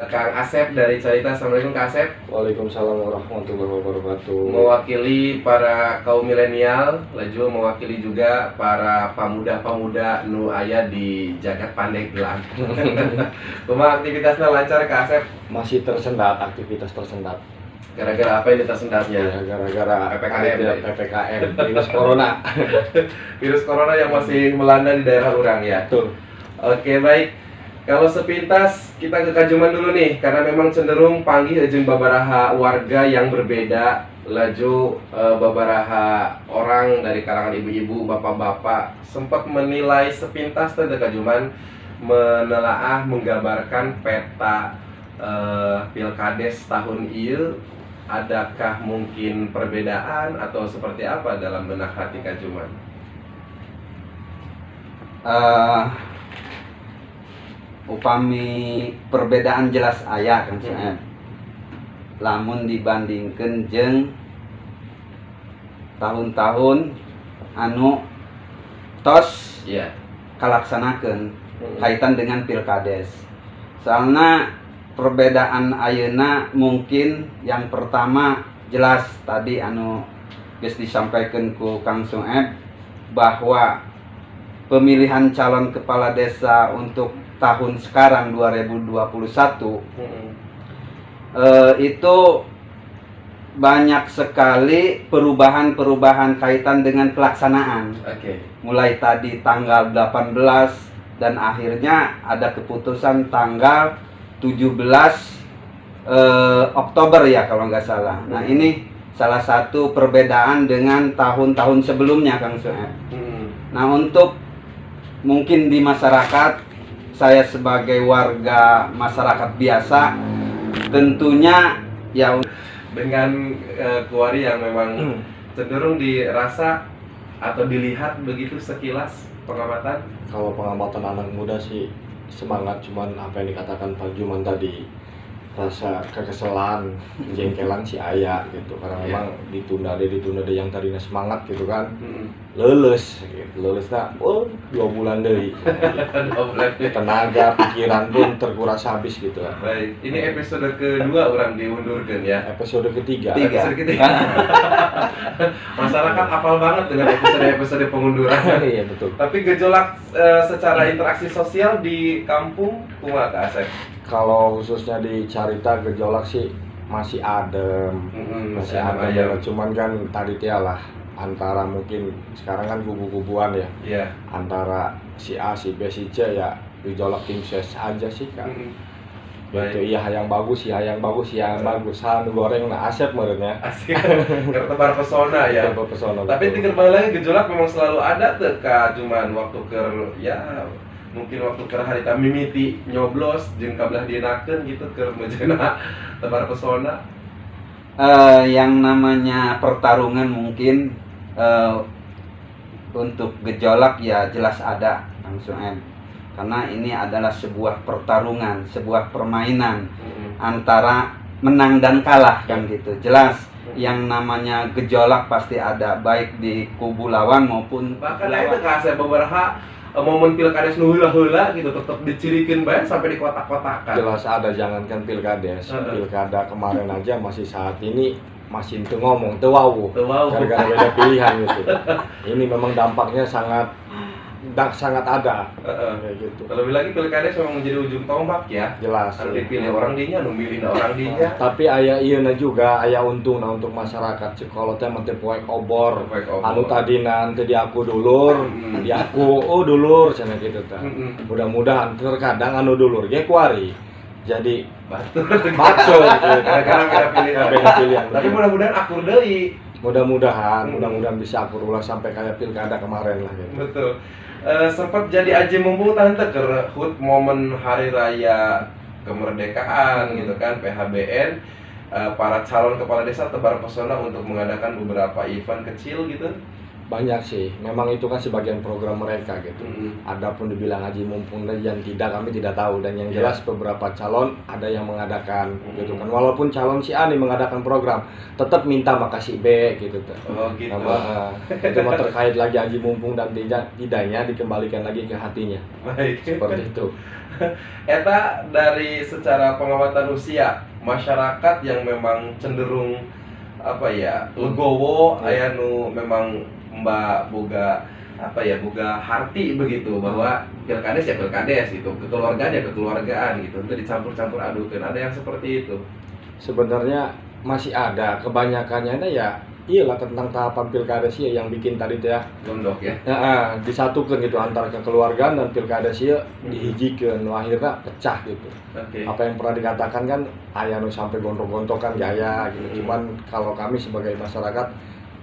Kang Asep dari Carita. Assalamualaikum Kang Asep. Waalaikumsalam warahmatullahi wabarakatuh. Mewakili para kaum milenial, laju mewakili juga para pemuda-pemuda nu aya di jagat Pandeglang. Kumaha aktivitasnya lancar Kang Asep? Masih tersendat, aktivitas tersendat. Gara-gara apa ini tersendatnya? Ya, gara-gara PPKM. PPKM, virus corona. Virus corona yang masih melanda di daerah orang ya. Betul. Oke, baik. Kalau sepintas kita ke Kajuman dulu nih, karena memang cenderung panggil jeung babaraha warga yang berbeda, laju babaraha orang dari kalangan ibu-ibu, bapak-bapak sempat menilai sepintas teh Kajuman menelaah menggambarkan peta pilkades tahun ieu. Adakah mungkin perbedaan atau seperti apa dalam benak hati Kajuman? Upami perbedaan jelas aya kan Soeb. Lamun dibandingkeun jeung tahun-tahun anu tos Iya. kalaksanakeun kaitan dengan pilkades. Soalnya perbedaan ayeuna mungkin yang pertama jelas tadi anu geus disampaikan ku Kang Soeb bahwa pemilihan calon kepala desa untuk tahun sekarang 2021 itu banyak sekali perubahan-perubahan kaitan dengan pelaksanaan. Oke. Mulai tadi tanggal 18 dan akhirnya ada keputusan tanggal 17 Oktober ya kalau nggak salah. Nah ini salah satu perbedaan dengan tahun-tahun sebelumnya Kang Soeb. Nah untuk mungkin di masyarakat, saya sebagai warga masyarakat biasa tentunya ya dengan kuari yang memang cenderung dirasa atau dilihat begitu sekilas pengamatan. Kalau pengamatan anak muda sih semangat, cuman apa yang dikatakan Pak Juman tadi, rasa kekesalan, jengkelan si aya gitu, karena memang ditunda deh yang tadinya semangat gitu kan, leles nah, 2 bulan deh, tenaga pikiran pun terkuras habis gitu. Baik, ini episode kedua orang diundurkan ya. Episode ketiga. Episode ketiga. Masyarakat hafal banget dengan episode pengunduran. Iya betul. Tapi gejolak secara interaksi sosial di kampung kumaha Kak Asep? Kalau khususnya di Carita gejolak sih masih adem, masih adem. Cuman kan tadi lah antara mungkin sekarang kan kubu-kubuan ya. Iya. Antara si A, si B, si C ya gejolak tim ses aja sih kan. Itu iya yang bagus, bagus. Anu goreng nah Asep menurutnya. Asik. Tertebar pesona ya. Tertebar pesona. Tapi di kembali lagi gejolak memang selalu ada tuh Kak, cuman waktu ya mungkin waktu ke hari mimiti nyoblos jeung kabelah dienakeun gitu ke mejena tebar pesona. Yang namanya pertarungan mungkin untuk gejolak ya jelas ada Kang Soeb. Karena ini adalah sebuah pertarungan, sebuah permainan antara menang dan kalah kan gitu. Jelas yang namanya gejolak pasti ada baik di kubu lawan maupun bahkan itu kasih beberapa momen pilkades nu heula-heula gitu tetap dicirikin bae sampai di kotak-kotakan. Jelas ada, jangankan pilkades, pilkada kemarin aja masih saat ini masih itu ngomong teu wawuh. Gara-gara beda pilihan gitu. Ini memang dampaknya sangat ada. Kayak gitu. Terlebih lagi pilkades memang menjadi ujung tombak ya. Jelas. Anu dipilih orang dinya, anu milih orang dinya. Tapi aya ieuna juga aya untungna untuk masyarakat. Kalau teh mah teu poek obor. Anu tadina teu diaku dulur, diaku dulur cenah kitu teh. Mudah-mudahan terkadang anu dulur ge kuari. Jadi batur gara-gara beda pilihan. Tapi mudah-mudahan akur deui. Mudah-mudahan bisa akur ulah sampai kayak pilkada kemarin lah gitu. Betul. Sempat jadi aji mumpung tante ke HUT momen hari raya kemerdekaan gitu kan, PHBN, para calon kepala desa tebar pesona untuk mengadakan beberapa event kecil gitu. banyak sih. Memang itu kan sebagian program mereka gitu. Mm-mm. Adapun dibilang haji mumpung dan yang tidak, kami tidak tahu. Dan yang Iya. jelas beberapa calon ada yang mengadakan gitu Mm. kan. Walaupun calon si A nih mengadakan program, tetap minta makasih B gitu tuh. Oh gitu. Itu mah terkait lagi haji mumpung dan tidaknya dikembalikan lagi ke hatinya. Baik. Seperti itu. Eta dari secara pengamatan usia masyarakat yang memang cenderung apa ya legowo aya nu memang mbak boga apa ya boga harti begitu bahwa pilkades ya pilkades gitu, kekeluargaan ya kekeluargaan gitu, itu dicampur-campur adukan. Ada yang seperti itu. Sebenarnya masih ada, kebanyakannya ya iyalah tentang tahapan pilkada sih yang bikin tadi teh ya. Gondok ya. Disatukan gitu antara kekeluargaan dan pilkada sih dihijikeun nu akhirnya pecah gitu. Oke. Apa yang pernah dikatakan kan aya nu sampai gontok-gontokan gaya gitu. Cuman kalau kami sebagai masyarakat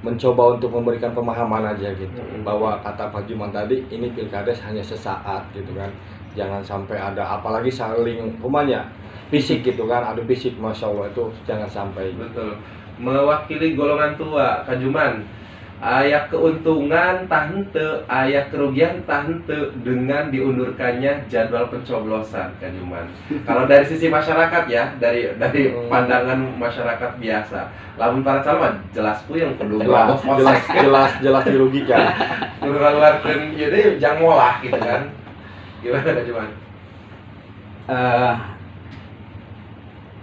mencoba untuk memberikan pemahaman aja gitu bahwa kata Pak Juman tadi ini pilkades hanya sesaat gitu kan. Jangan sampai ada apalagi saling rumahnya fisik gitu kan, adu fisik, masya Allah itu jangan sampai. Betul. Mewakili golongan tua, Kajuman, aya keuntungan tah henteu, aya kerugian tah henteu dengan diundurkannya jadwal pencoblosan, Kajuman. Kalau dari sisi masyarakat ya, dari pandangan masyarakat biasa, lamun para calon mah jelas puyeng kudu jelas dirugikan. kudu ngaluarkeun ieu deui jang molah gitu kan. Gimana Kajuman?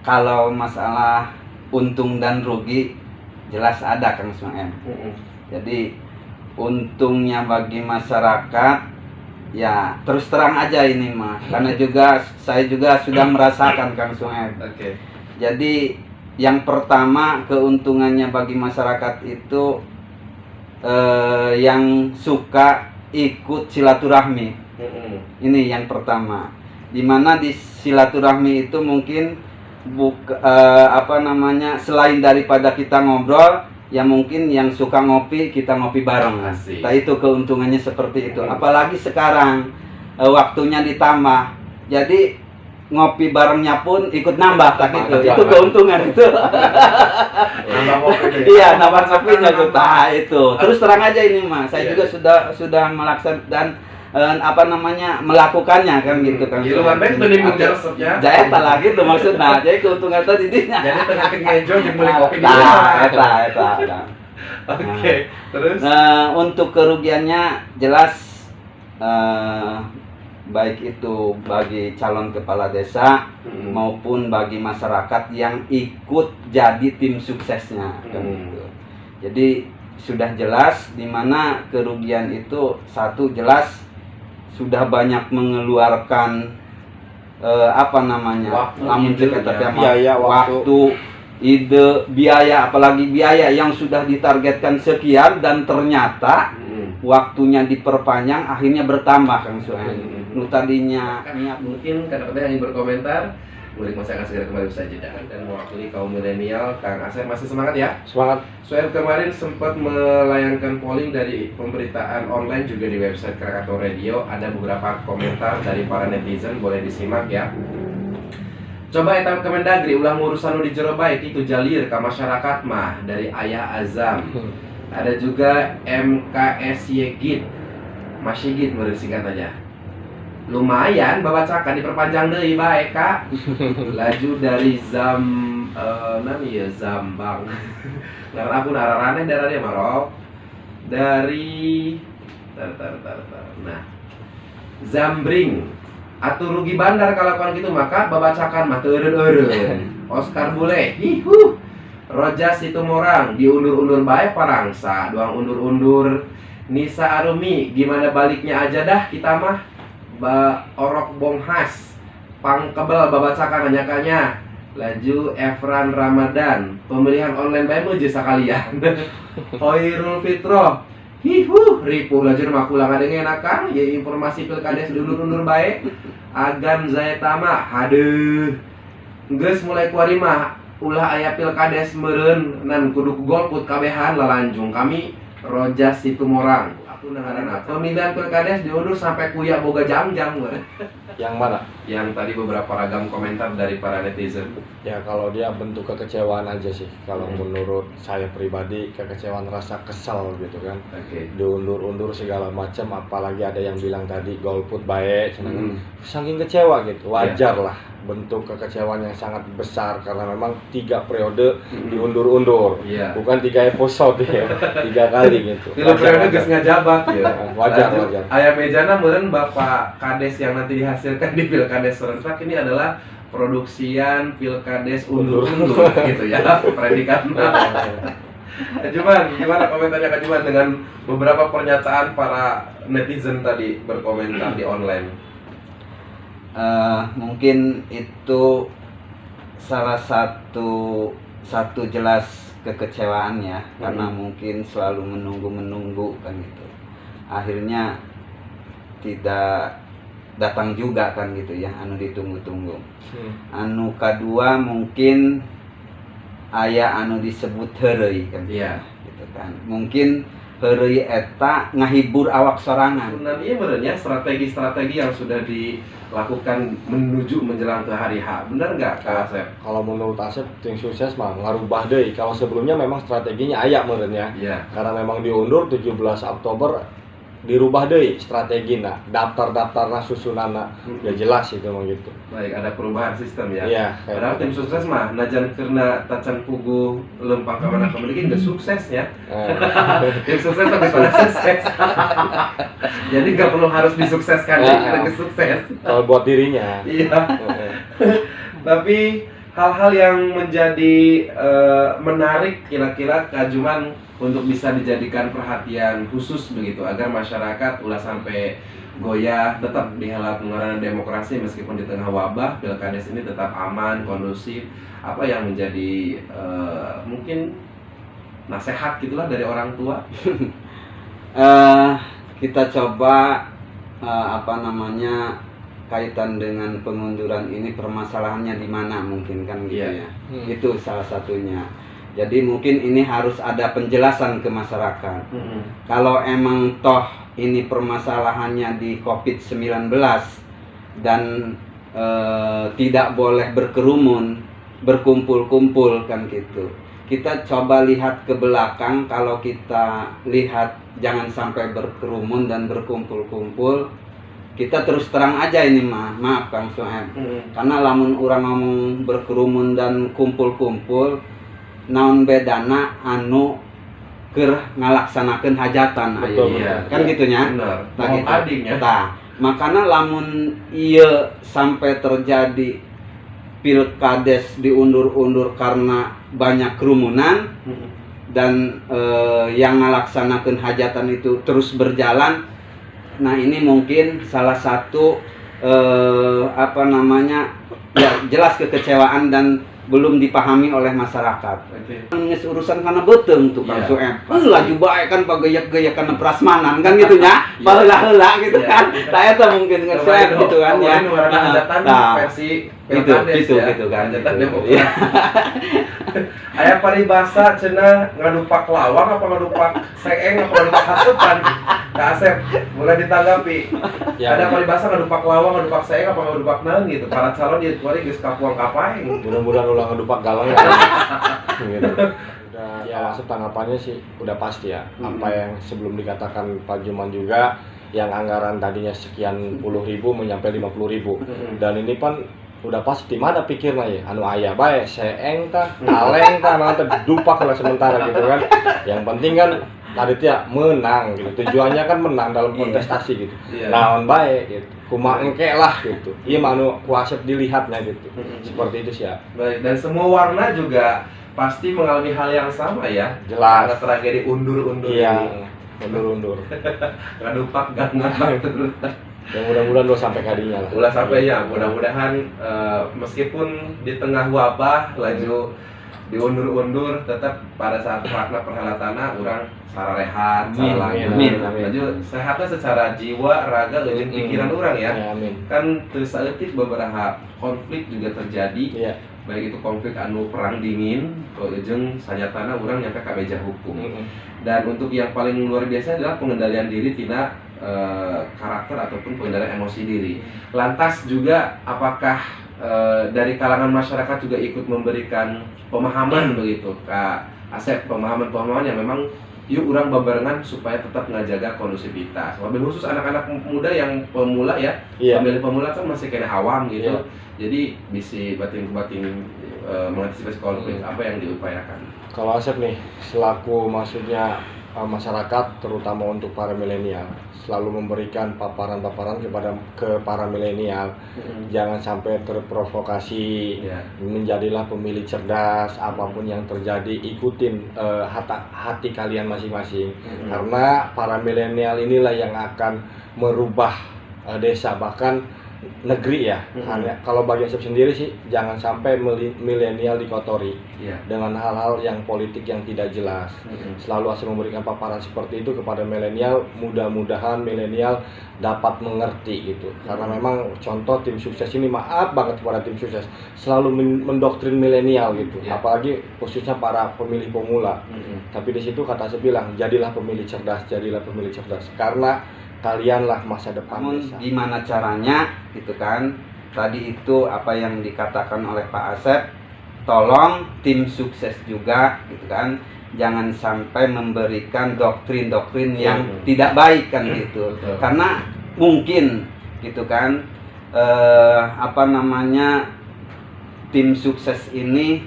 Kalau masalah untung dan rugi jelas ada Kang Suem. Jadi untungnya bagi masyarakat ya terus terang aja ini mah, karena juga saya juga sudah merasakan Kang Suem. Oke. Jadi yang pertama keuntungannya bagi masyarakat itu yang suka ikut silaturahmi. Ini yang pertama. Dimana di silaturahmi itu mungkin selain daripada kita ngobrol, ya mungkin yang suka ngopi kita ngopi bareng. Asik. Nah itu keuntungannya seperti itu. Apalagi sekarang waktunya ditambah, jadi ngopi barengnya pun ikut nambah tak gitu. Itu keuntungan itu. Nambah kopi. Iya, nambah kopinya tuh. Nah itu. Terus terang aja ini Mas, saya juga sudah melaksanakan dan melakukannya kan gitu kan. Iya, lumayan baik tuh nih resepnya. Jadi lagi tuh maksudnya. Jadi keuntungan tadi dinya. Jadi tengah ngejo jeung meuli kopi di rumah. Eta. Oke, terus untuk kerugiannya jelas baik itu bagi calon kepala desa maupun bagi masyarakat yang ikut jadi tim suksesnya kan gitu. Jadi sudah jelas di mana kerugian itu satu jelas sudah banyak mengeluarkan biaya, waktu, ide, biaya, apalagi biaya yang sudah ditargetkan sekian dan ternyata waktunya diperpanjang akhirnya bertambah Kang Suem. Tadinya mungkin kadang-kadang yang berkomentar Mulik masih akan segera kembali usai jeda. Dan mewakili kaum milenial, Kang Asep masih semangat ya? Semangat. Suem kemarin sempat melayangkan polling dari pemberitaan online juga di website Krakatau Radio. Ada beberapa komentar dari para netizen, boleh disimak ya. Coba eta Kemendagri ulah ngurusan di jero baik itu jalir ke masyarakat mah dari Ayah Azam. Ada juga MKSY Git, masih Git menurut singkatannya. Lumayan babacakan diperpanjang deui bae Kak. Laju dari Zambang. Ngaran aku nararaneh darane marok. Dari Nah. Zambring. Atuh rugi bandar kalakuan gitu maka babacakan mah teu eureun-eureun. Oscar Bule. Hihu. Roja Situmorang diundur-undur bae parangsa, doang undur-undur. Nisa Arumi, gimana baliknya aja dah kita mah. Orok Bonghas Pangkebel babacakan nanyakannya. Laju Efran Ramadan, pemilihan online bae meujeus sakalian. Hoirul Fitro, hihu ripuh laju mah kulang ngenakan ya informasi pilkades diundur-undur bae. Agan Zaitama, haduh geus mulai kuari mah ulah aya pilkades meureun nan kudu golput kabehan lalanjung kami Roja Situmorang. Pemilihan pilkades diundur sampai kuya boga jam-jam. Yang mana? Yang tadi beberapa ragam komentar dari para netizen. Ya kalau dia bentuk kekecewaan aja sih. Kalau menurut saya pribadi kekecewaan, rasa kesal gitu kan. Oke. Diundur-undur segala macam, apalagi ada yang bilang tadi golput baik, saking kecewa gitu. Wajar lah bentuk kekecewaan yang sangat besar karena memang 3 periode diundur-undur. Bukan 3 episode ya, 3 kali gitu. 3 periode geus ngajabat ya. Wajar. Aya mejana meureun Bapak Kades yang nanti dihasilkan di Pilkades serentak ini adalah produksian Pilkades undur-undur gitu ya predikatnya. Cuman gimana komentarnya Kak Juman dengan beberapa pernyataan para netizen tadi berkomentar di online? Mungkin itu salah satu jelas kekecewaan ya, karena mungkin selalu menunggu kan gitu. Akhirnya tidak datang juga kan gitu ya, anu ditunggu-tunggu. Anu kedua mungkin aya anu disebut heureuy kan. Gitu kan. Mungkin heureuy eta ngahibur awak sorangan. Nah, iya benernya strategi-strategi yang sudah dilakukan menuju menjelang ke hari H. Bener nggak Kak Asep? Kalau menurut Asep tim sukses mah ngarubah deui. Kalau sebelumnya memang strateginya aya meureunnya. Karena memang diundur 17 Oktober dirubah deui strategina, daftar-daftarna susunanna. Ya jelas itu mah gitu. Baik, ada perubahan sistem ya. Iya. Padahal tim sukses mah najan keurna tacan puguh lempang ka mana kemeureun geus sukses ya. Tim sukses tapi pada sukses. Jadi nggak perlu harus disukseskan karena geus sukses. Kalau buat dirinya. Iya. Tapi hal-hal yang menjadi menarik kira-kira Kak Juman untuk bisa dijadikan perhatian khusus begitu agar masyarakat ulah sampai goyah, tetap dihelat mengarana demokrasi meskipun di tengah wabah, Pilkades ini tetap aman, kondusif. Apa yang menjadi mungkin nasihat gitulah dari orang tua? Kita coba kaitan dengan pengunduran ini, permasalahannya di mana mungkin kan gitu ya. Itu salah satunya. Jadi mungkin ini harus ada penjelasan ke masyarakat. Kalau emang toh ini permasalahannya di COVID-19 dan tidak boleh berkerumun, berkumpul-kumpul kan gitu. Kita coba lihat ke belakang, kalau kita lihat jangan sampai berkerumun dan berkumpul-kumpul, kita terus terang aja ini maaf Kang Soeb. Karena lamun orang ngomong berkerumun dan kumpul-kumpul, naon bedana anu keur ngalaksanakeun hajatan kan gitunya. Nah, gitu. Makanya lamun ieu sampai terjadi Pilkades diundur-undur karena banyak kerumunan dan yang ngalaksanakeun hajatan itu terus berjalan. Nah, ini mungkin salah satu ya jelas kekecewaan dan belum dipahami oleh masyarakat. Nges urusan karena beteng tuh Kang Soeb. Laju bae kan pagaya-gaya karena prasmanan kan gitu nya. Baheula-heula gitu kan. Tah eta mungkin ngesoeb gitu kan ya. Nah, versi itu kan. Aya paribasa cenah ngadupak lawang apa ngadupak seeng apa ngadupak hasutan. Kak Asep, boleh ditanggapi. Ada paribasa ngadupak lawang, ngadupak seeng apa ngadupak naon gitu. Para calon di kuari geus kapuang kapaeng. Mudah-mudahan ulah ngadupak galang ya. Gitu. Ya, Asep tanggapannya sih udah pasti ya. Apa yang sebelum dikatakan Pak Juman juga, yang anggaran tadinya sekian puluh ribu menyampai 50.000. Dan ini kan udah pasti mana pikirnya ya, anu aya bae seeng tah, kaleng tah, mah teh dupak lah sementara gitu kan. Yang penting kan Aditya menang gitu. Tujuannya kan menang dalam kontestasi gitu. Naon bae gitu. Kumaha engke lah gitu. Ieu mah anu ku Asep dilihatnya gitu. Seperti itu sih ya. Baik, dan semua warna juga pasti mengalami hal yang sama ya. Jelas. Karena tragedi undur-undur ini. Undur-undur. Ngadupak gangan terus. Ya mudah-mudahan lo sampai kadinya lah. Ulah sampai ya, mudah-mudahan meskipun di tengah wabah laju diundur-undur, tetap pada saat makna perhelatanna orang sararehat, laju sehatnya secara jiwa, raga, jeung pikiran orang ya. Kan teu saeutik beberapa konflik juga terjadi. Baik itu konflik anu perang dingin, jeung sanyatana orang nyampe ka meja hukum. Dan untuk yang paling luar biasa adalah pengendalian diri tina karakter ataupun pengendalian emosi diri. Lantas juga apakah dari kalangan masyarakat juga ikut memberikan pemahaman begitu Kak Asep, pemahaman-pemahaman yang memang yuk orang babarengan supaya tetap ngajaga kondusivitas. Wabil khusus anak-anak muda yang pemula ya, pemilih pemula kan masih kena awam gitu. Jadi bisa batin-batin mengantisipasi konflik apa yang diupayakan. Kalau Asep nih, selaku maksudnya masyarakat terutama untuk para milenial selalu memberikan paparan-paparan ke para milenial, jangan sampai terprovokasi, menjadilah pemilih cerdas, apapun yang terjadi ikutin hati kalian masing-masing, karena para milenial inilah yang akan merubah desa bahkan negeri ya. Kalau bagi Asep sendiri sih jangan sampai milenial dikotori dengan hal-hal yang politik yang tidak jelas. Selalu Asep memberikan paparan seperti itu kepada milenial, mudah-mudahan milenial dapat mengerti gitu. Karena memang contoh tim sukses ini, maaf banget kepada tim sukses, selalu mendoktrin milenial gitu. Apalagi khususnya para pemilih pemula. Tapi di situ kata Asep bilang, jadilah pemilih cerdas, karena kalianlah masa depan desa. Gimana caranya gitu kan? Tadi itu apa yang dikatakan oleh Pak Asep, tolong tim sukses juga gitu kan, jangan sampai memberikan doktrin-doktrin yang tidak baik kan gitu. Karena mungkin gitu kan tim sukses ini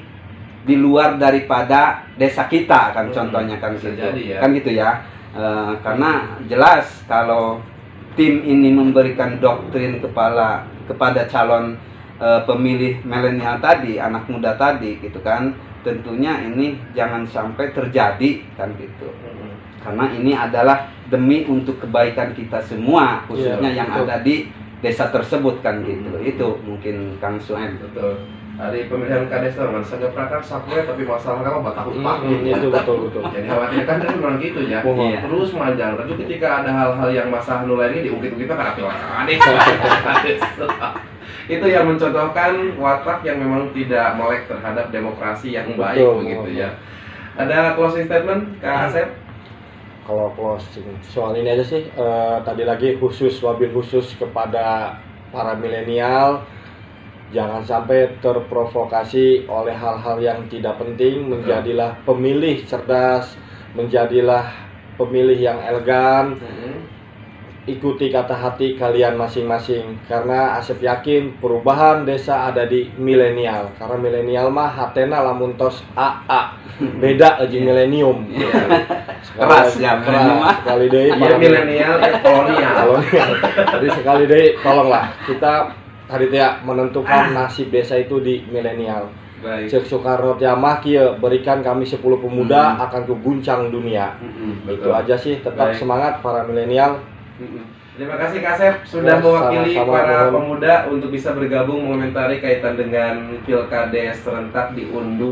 di luar daripada desa kita kan, contohnya kan gitu. Kan gitu ya. Karena jelas kalau tim ini memberikan doktrin kepada calon pemilih milenial tadi, anak muda tadi gitu kan, tentunya ini jangan sampai terjadi kan gitu. Karena ini adalah demi untuk kebaikan kita semua, khususnya yang ada di desa tersebut kan gitu. Itu mungkin Kang Suem. Betul. Dari pemilihan kades teman saya praktek sapure tapi masalah apa batahun pak itu betul. Jadi khawatirkan kan memang gitu ya. Terus manjang. Tapi ketika ada hal-hal yang masalah nula ini diungkit-ungkit kan kades. Itu yang mencontohkan watak yang memang tidak melek terhadap demokrasi yang baik begitu ya. Ada closing statement Kak Asep? Kalau closing soal ini aja sih, tadi lagi wabil khusus kepada para milenial, jangan sampai terprovokasi oleh hal-hal yang tidak penting. Menjadilah pemilih cerdas, menjadilah pemilih yang elegan, ikuti kata hati kalian masing-masing. Karena Asep yakin perubahan desa ada di milenial. Karena milenial mah hatena lamun tos AA, beda aja milenium. Keras ya, sekali deh. Milenial kolonial. Jadi sekali deh, tolonglah kita hari dia menentukan nasib desa itu di milenial. Cek Soekarno Tiamah kieu, berikan kami 10 pemuda akan keguncang dunia. Itu aja sih, tetap semangat para milenial. Terima kasih Kak Asep sudah mewakili para pemuda untuk bisa bergabung mengomentari kaitan dengan Pilkades serentak di Undu.